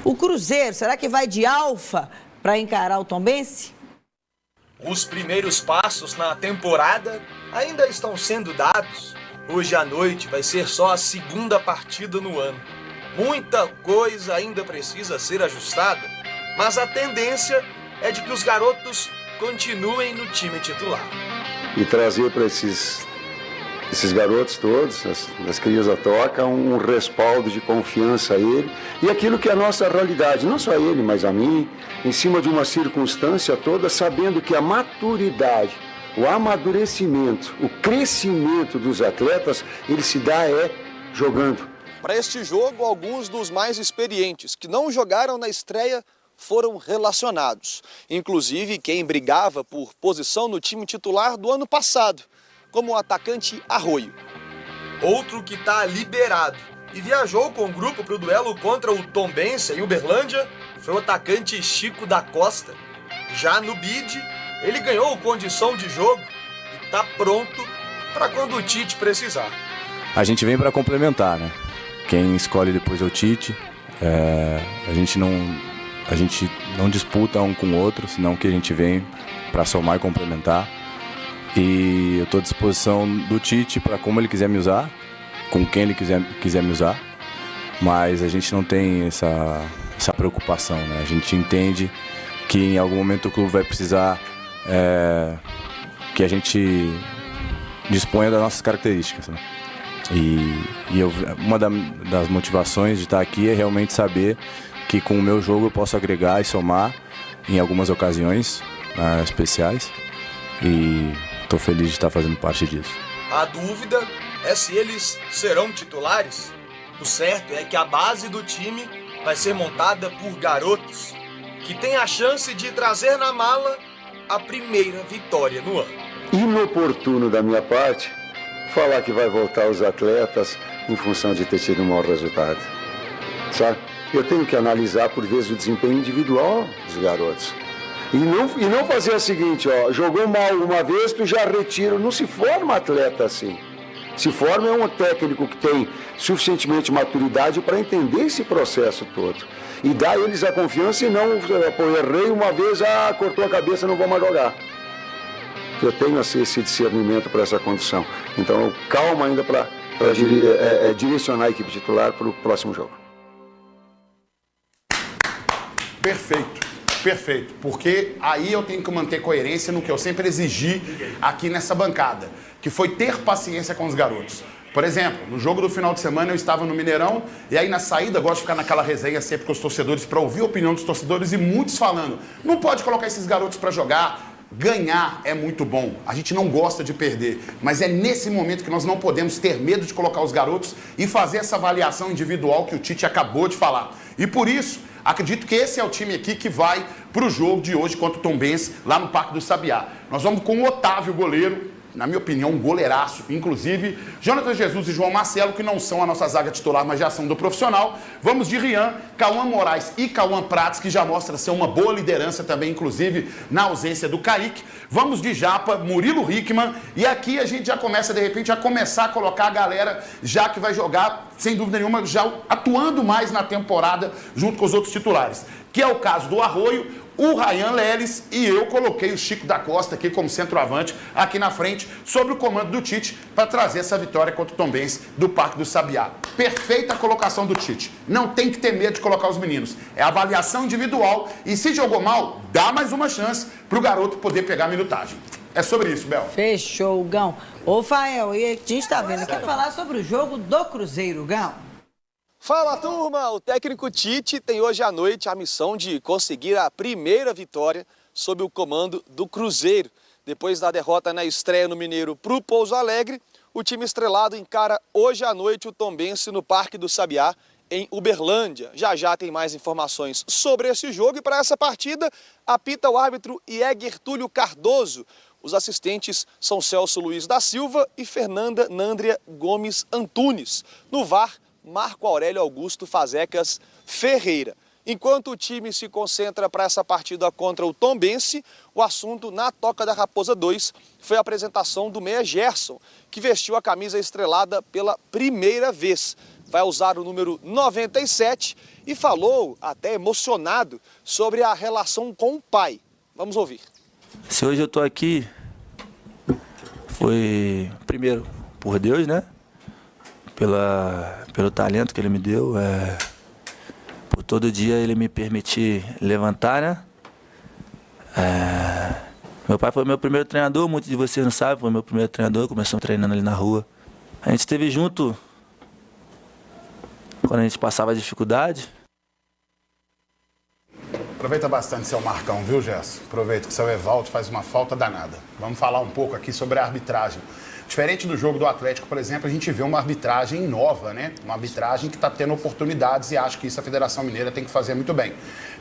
O Cruzeiro, será que vai de alfa para encarar o Tombense? Os primeiros passos na temporada ainda estão sendo dados. Hoje à noite vai ser só a segunda partida no ano. Muita coisa ainda precisa ser ajustada, mas a tendência é de que os garotos continuem no time titular. E trazer para esses garotos todos, das crias da toca, um respaldo de confiança a ele e aquilo que é a nossa realidade, não só a ele, mas a mim, em cima de uma circunstância toda, sabendo que a maturidade, o amadurecimento, o crescimento dos atletas, ele se dá jogando. Para este jogo, alguns dos mais experientes que não jogaram na estreia foram relacionados. Inclusive quem brigava por posição no time titular do ano passado, como o atacante Arroio. Outro que está liberado e viajou com o grupo para o duelo contra o Tombense em Uberlândia foi o atacante Chico da Costa. Já no bid, ele ganhou condição de jogo e está pronto para quando o Tite precisar. A gente vem para complementar, né? Quem escolhe depois é o Tite. A gente não disputa um com o outro, senão que a gente vem para somar e complementar. E eu estou à disposição do Tite para como ele quiser me usar, com quem ele quiser me usar, mas a gente não tem essa preocupação, né? A gente entende que em algum momento o clube vai precisar que a gente disponha das nossas características, né? Uma das motivações de estar aqui é realmente saber que com o meu jogo eu posso agregar e somar em algumas ocasiões especiais, e estou feliz de estar fazendo parte disso. A dúvida é se eles serão titulares. O certo é que a base do time vai ser montada por garotos que têm a chance de trazer na mala a primeira vitória no ano. Inoportuno da minha parte falar que vai voltar os atletas em função de ter tido um mau resultado, sabe? Eu tenho que analisar por vezes o desempenho individual dos garotos. E não fazer o seguinte, jogou mal uma vez, tu já retira. Não se forma atleta assim. Se forma um técnico que tem suficientemente maturidade para entender esse processo todo. E dar a eles a confiança e não, errei uma vez, cortou a cabeça, não vou mais jogar. Eu tenho esse discernimento para essa condição. Então, calma ainda para direcionar a equipe titular para o próximo jogo. Perfeito, porque aí eu tenho que manter coerência no que eu sempre exigi aqui nessa bancada, que foi ter paciência com os garotos. Por exemplo, no jogo do final de semana eu estava no Mineirão e aí na saída eu gosto de ficar naquela resenha sempre com os torcedores para ouvir a opinião dos torcedores e muitos falando, não pode colocar esses garotos para jogar. Ganhar é muito bom, a gente não gosta de perder, mas é nesse momento que nós não podemos ter medo de colocar os garotos e fazer essa avaliação individual que o Tite acabou de falar. E por isso, acredito que esse é o time aqui que vai para o jogo de hoje contra o Tombense, lá no Parque do Sabiá. Nós vamos com o Otávio, goleiro, na minha opinião, um goleiraço. Inclusive, Jonathan Jesus e João Marcelo, que não são a nossa zaga titular, mas já são do profissional. Vamos de Rian, Cauã Moraes e Cauã Prates, que já mostra ser uma boa liderança também, inclusive, na ausência do Kaique. Vamos de Japa, Murilo Hickman. E aqui a gente já começa, de repente, a começar a colocar a galera, já que vai jogar, sem dúvida nenhuma, já atuando mais na temporada, junto com os outros titulares. Que é o caso do Arroio, o Ryan Leles, e eu coloquei o Chico da Costa aqui como centroavante, aqui na frente, sob o comando do Tite, para trazer essa vitória contra o Tombense do Parque do Sabiá. Perfeita colocação do Tite. Não tem que ter medo de colocar os meninos. É avaliação individual e se jogou mal, dá mais uma chance para o garoto poder pegar a minutagem. É sobre isso, Bel. Fechou, Gão. Ô, Fael, e a gente está vendo aqui falar sobre o jogo do Cruzeiro, Gão. Fala, turma! O técnico Tite tem hoje à noite a missão de conseguir a primeira vitória sob o comando do Cruzeiro. Depois da derrota na estreia no Mineiro para o Pouso Alegre, o time estrelado encara hoje à noite o Tombense no Parque do Sabiá, em Uberlândia. Já tem mais informações sobre esse jogo e para essa partida apita o árbitro Ieger Túlio Cardoso. Os assistentes são Celso Luiz da Silva e Fernanda Nandria Gomes Antunes. No VAR, Marco Aurélio Augusto Fazecas Ferreira. Enquanto o time se concentra para essa partida contra o Tombense, o assunto na Toca da Raposa 2 foi a apresentação do meia Gerson, que vestiu a camisa estrelada pela primeira vez. vai usar o número 97 e falou, até emocionado, sobre a relação com o pai. Vamos ouvir. Se hoje eu tô aqui, foi primeiro por Deus, né? Pelo talento que Ele me deu, por todo dia Ele me permitir levantar, né? Meu pai foi meu primeiro treinador, muitos de vocês não sabem, foi meu primeiro treinador, começamos treinando ali na rua. A gente esteve junto quando a gente passava dificuldade. Aproveita bastante seu Marcão, viu, Gerson? Aproveita que seu Evaldo faz uma falta danada. Vamos falar um pouco aqui sobre a arbitragem. Diferente do jogo do Atlético, por exemplo, a gente vê uma arbitragem nova, né? Uma arbitragem que está tendo oportunidades e acho que isso a Federação Mineira tem que fazer muito bem.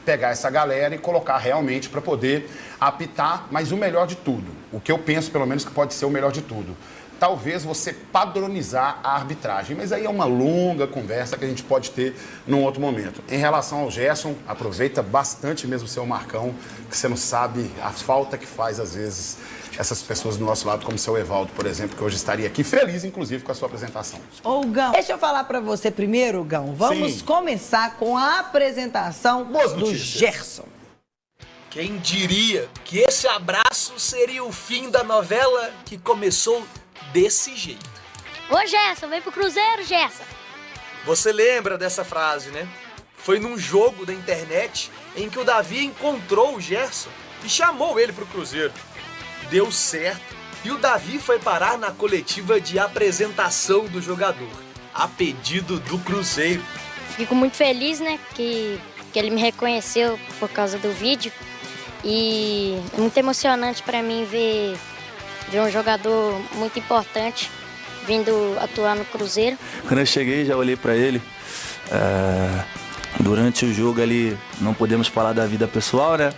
Pegar essa galera e colocar realmente para poder apitar, mas o melhor de tudo, o que eu penso pelo menos que pode ser o melhor de tudo, talvez você padronizar a arbitragem, mas aí é uma longa conversa que a gente pode ter num outro momento. Em relação ao Gerson, aproveita bastante mesmo o seu Marcão, que você não sabe a falta que faz às vezes essas pessoas do nosso lado, como o seu Evaldo, por exemplo, que hoje estaria aqui feliz, inclusive, com a sua apresentação. Ô, Gão, deixa eu falar pra você primeiro, Gão. Vamos Sim. começar com a apresentação Boas do notícias. Gerson. Quem diria que esse abraço seria o fim da novela que começou desse jeito? Ô Gerson, vem pro Cruzeiro, Gerson. Você lembra dessa frase, né? Foi num jogo da internet em que o Davi encontrou o Gerson e chamou ele pro Cruzeiro. Deu certo e o Davi foi parar na coletiva de apresentação do jogador, a pedido do Cruzeiro. Fico muito feliz, né, que ele me reconheceu por causa do vídeo. E é muito emocionante para mim ver um jogador muito importante vindo atuar no Cruzeiro. Quando eu cheguei, já olhei para ele. Durante o jogo ali, não podemos falar da vida pessoal, né?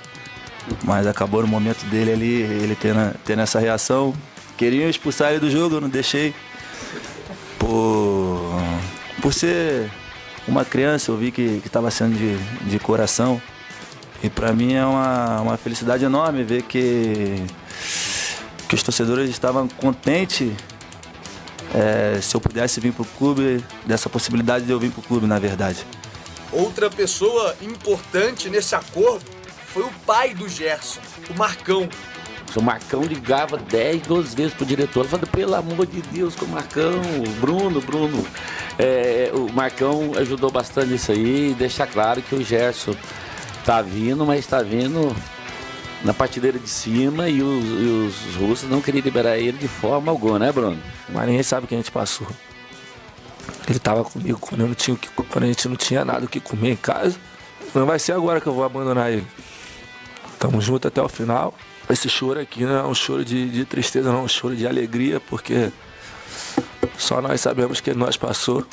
Mas acabou no momento dele ali, ele tendo essa reação. Queriam expulsar ele do jogo, eu não deixei. Por ser uma criança, eu vi que estava sendo de coração. E para mim é uma felicidade enorme ver que os torcedores estavam contentes se eu pudesse vir para o clube, dessa possibilidade de eu vir para o clube, na verdade. Outra pessoa importante nesse acordo foi o pai do Gerson, o Marcão. O Marcão ligava 10, 12 vezes pro diretor, falando, pelo amor de Deus, com o Marcão, Bruno. O Marcão ajudou bastante nisso aí, deixar claro que o Gerson tá vindo, mas tá vindo na partideira de cima e os russos não queriam liberar ele de forma alguma, né, Bruno? Mas ninguém sabe o que a gente passou. Ele estava comigo quando a gente não tinha nada o que comer em casa. Não vai ser agora que eu vou abandonar ele. Estamos juntos até o final. Esse choro aqui não é um choro de tristeza, não é um choro de alegria, porque só nós sabemos que nós passou.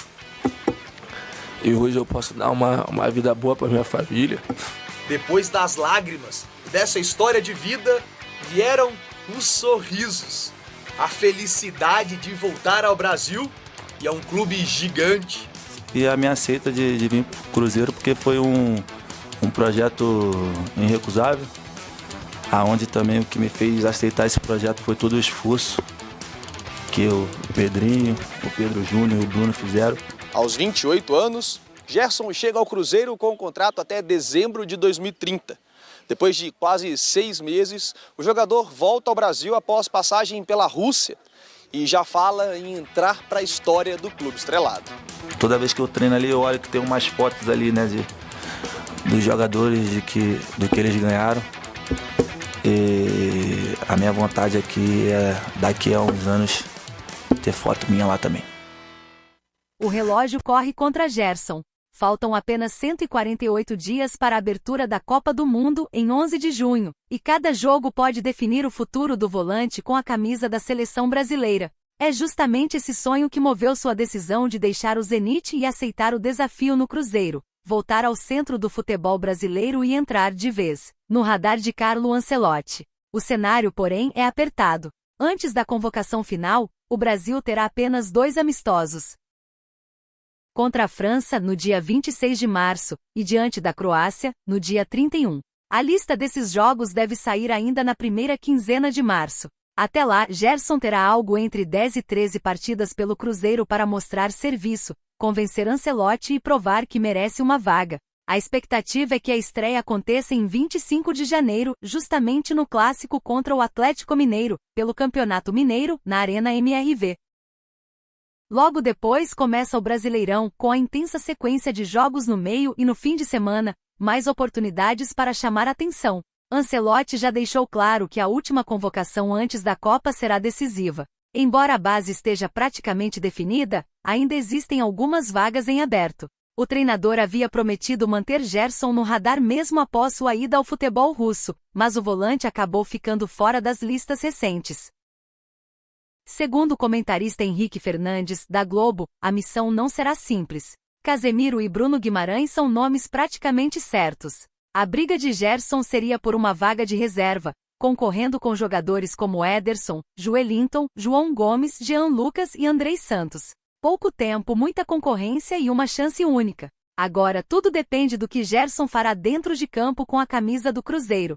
E hoje eu posso dar uma vida boa para minha família. Depois das lágrimas dessa história de vida, vieram os sorrisos. A felicidade de voltar ao Brasil e a um clube gigante. E a minha aceita de vir pro Cruzeiro porque foi um projeto irrecusável, aonde também o que me fez aceitar esse projeto foi todo o esforço que o Pedrinho, o Pedro Júnior e o Bruno fizeram. Aos 28 anos, Gerson chega ao Cruzeiro com um contrato até dezembro de 2030. Depois de quase 6 meses, o jogador volta ao Brasil após passagem pela Rússia e já fala em entrar para a história do clube estrelado. Toda vez que eu treino ali, eu olho que tem umas fotos ali, né, dos jogadores, do que eles ganharam. E a minha vontade aqui é, daqui a uns anos, ter foto minha lá também. O relógio corre contra Gerson. Faltam apenas 148 dias para a abertura da Copa do Mundo em 11 de junho, e cada jogo pode definir o futuro do volante com a camisa da seleção brasileira. É justamente esse sonho que moveu sua decisão de deixar o Zenit e aceitar o desafio no Cruzeiro, voltar ao centro do futebol brasileiro e entrar de vez no radar de Carlo Ancelotti. O cenário, porém, é apertado. Antes da convocação final, o Brasil terá apenas 2 amistosos. Contra a França, no dia 26 de março, e diante da Croácia, no dia 31. A lista desses jogos deve sair ainda na primeira quinzena de março. Até lá, Gerson terá algo entre 10 e 13 partidas pelo Cruzeiro para mostrar serviço, convencer Ancelotti e provar que merece uma vaga. A expectativa é que a estreia aconteça em 25 de janeiro, justamente no clássico contra o Atlético Mineiro, pelo Campeonato Mineiro, na Arena MRV. Logo depois começa o Brasileirão, com a intensa sequência de jogos no meio e no fim de semana, mais oportunidades para chamar atenção. Ancelotti já deixou claro que a última convocação antes da Copa será decisiva. Embora a base esteja praticamente definida, ainda existem algumas vagas em aberto. O treinador havia prometido manter Gerson no radar mesmo após sua ida ao futebol russo, mas o volante acabou ficando fora das listas recentes. Segundo o comentarista Henrique Fernandes, da Globo, a missão não será simples. Casemiro e Bruno Guimarães são nomes praticamente certos. A briga de Gerson seria por uma vaga de reserva, concorrendo com jogadores como Ederson, Joelinton, João Gomes, Jean Lucas e Andrei Santos. Pouco tempo, muita concorrência e uma chance única. Agora tudo depende do que Gerson fará dentro de campo com a camisa do Cruzeiro.